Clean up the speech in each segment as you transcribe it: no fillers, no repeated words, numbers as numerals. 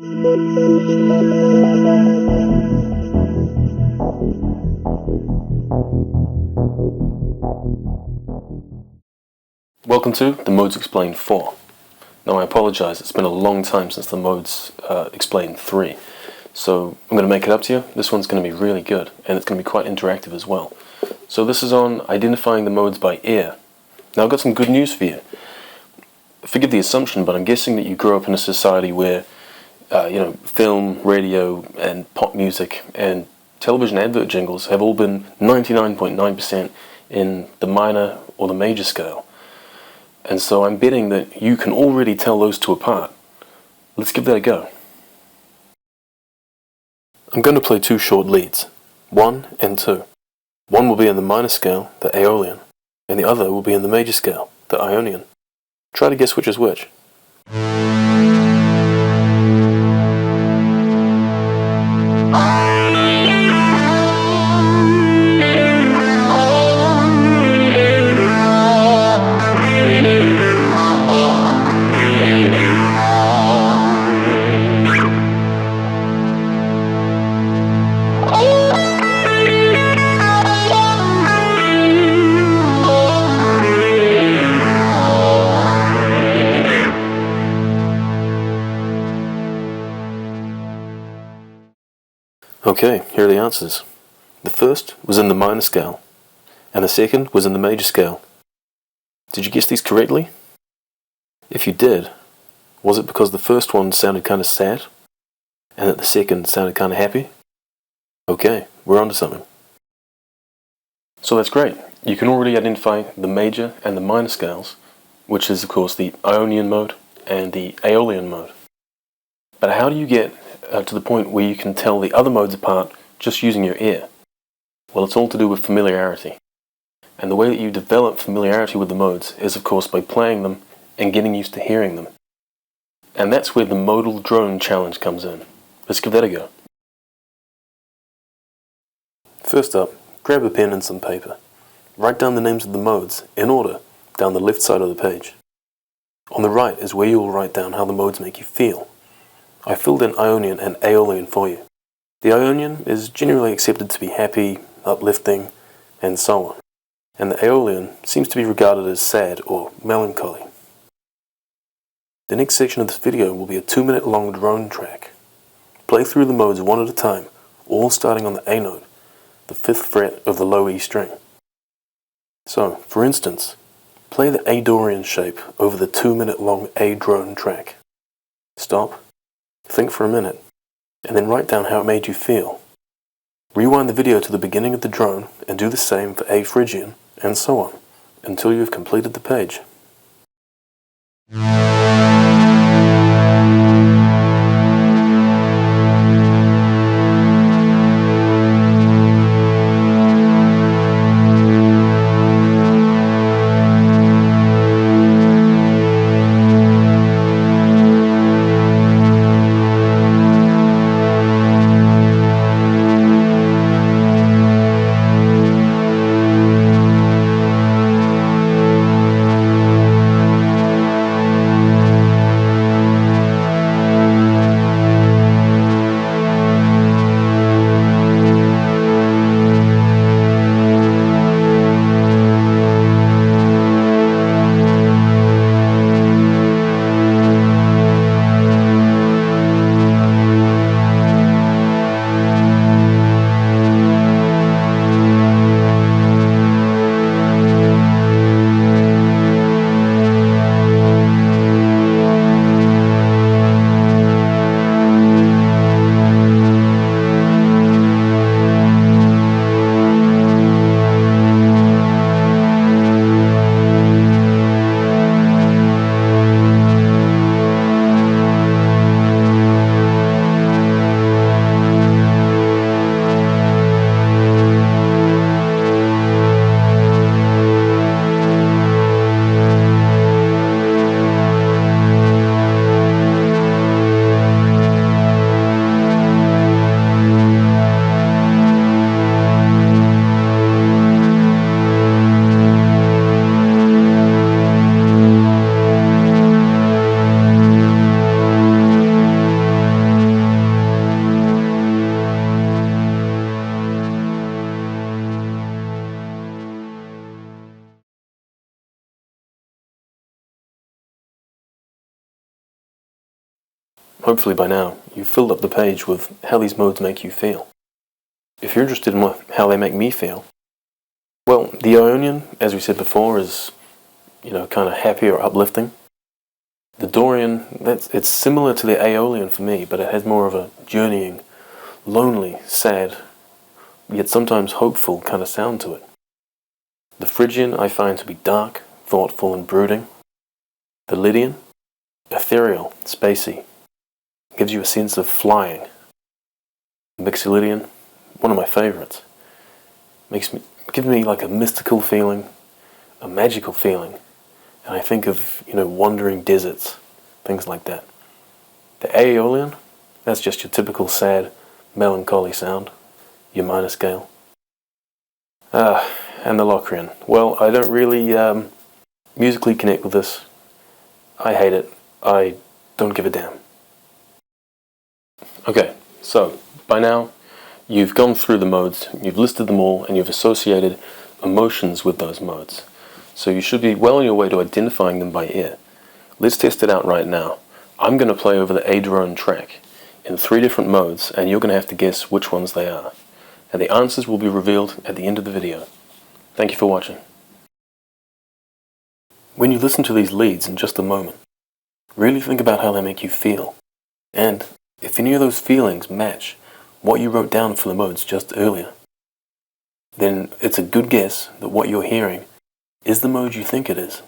Welcome to the Modes Explained 4. Now I apologise, it's been a long time since the Modes Explained 3, so I'm going to make it up to you. This one's going to be really good, and it's going to be quite interactive as well. So this is on identifying the modes by ear. Now I've got some good news for you. Forgive the assumption, but I'm guessing that you grew up in a society where film, radio, and pop music and television advert jingles have all been 99.9% in the minor or the major scale. And so I'm betting that you can already tell those two apart. Let's give that a go. I'm going to play two short leads, 1 and 2. One will be in the minor scale, the Aeolian, and the other will be in the major scale, the Ionian. Try to guess which is which. Okay, here are the answers. The first was in the minor scale, and the second was in the major scale. Did you guess these correctly? If you did, was it because the first one sounded kind of sad, and that the second sounded kind of happy? Okay, we're onto something. So that's great. You can already identify the major and the minor scales, which is of course the Ionian mode and the Aeolian mode. But how do you get to the point where you can tell the other modes apart just using your ear? Well, it's all to do with familiarity. And the way that you develop familiarity with the modes is of course by playing them and getting used to hearing them. And that's where the Modal drone challenge comes in. Let's give that a go. First up, grab a pen and some paper. Write down the names of the modes, in order, down the left side of the page. On the right is where you will write down how the modes make you feel. I filled in Ionian and Aeolian for you. The Ionian is generally accepted to be happy, uplifting, and so on. And the Aeolian seems to be regarded as sad or melancholy. The next section of this video will be a 2-minute long drone track. Play through the modes one at a time, all starting on the A note, the 5th fret of the low E string. So, for instance, play the A Dorian shape over the 2-minute long A drone track. Stop. Think for a minute, and then write down how it made you feel. Rewind the video to the beginning of the drone and do the same for A Phrygian, and so on, until you have completed the page. Hopefully by now, you've filled up the page with how these modes make you feel. If you're interested in how they make me feel, well, the Ionian, as we said before, is, kind of happy or uplifting. The Dorian, it's similar to the Aeolian for me, but it has more of a journeying, lonely, sad, yet sometimes hopeful kind of sound to it. The Phrygian I find to be dark, thoughtful and brooding. The Lydian, ethereal, spacey, gives you a sense of flying. The Mixolydian, one of my favourites, gives me like a mystical feeling, a magical feeling, and I think of, wandering deserts, things like that. The Aeolian, that's just your typical sad, melancholy sound, your minor scale. And the Locrian. Well, I don't really musically connect with this. I hate it. I don't give a damn. Okay, so by now you've gone through the modes, you've listed them all, and you've associated emotions with those modes. So you should be well on your way to identifying them by ear. Let's test it out right now. I'm going to play over the A drone track in 3 different modes, and you're going to have to guess which ones they are. And the answers will be revealed at the end of the video. Thank you for watching. When you listen to these leads in just a moment, really think about how they make you feel. And if any of those feelings match what you wrote down for the modes just earlier, then it's a good guess that what you're hearing is the mode you think it is.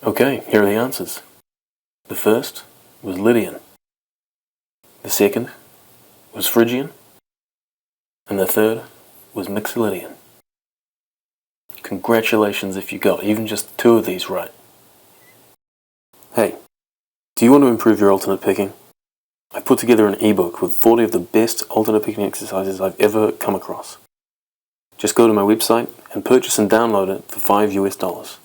Okay, here are the answers. The first was Lydian. The second was Phrygian. And the third was Mixolydian. Congratulations if you got even just 2 of these right. Hey, do you want to improve your alternate picking? I put together an ebook with 40 of the best alternate picking exercises I've ever come across. Just go to my website and purchase and download it for $5 US.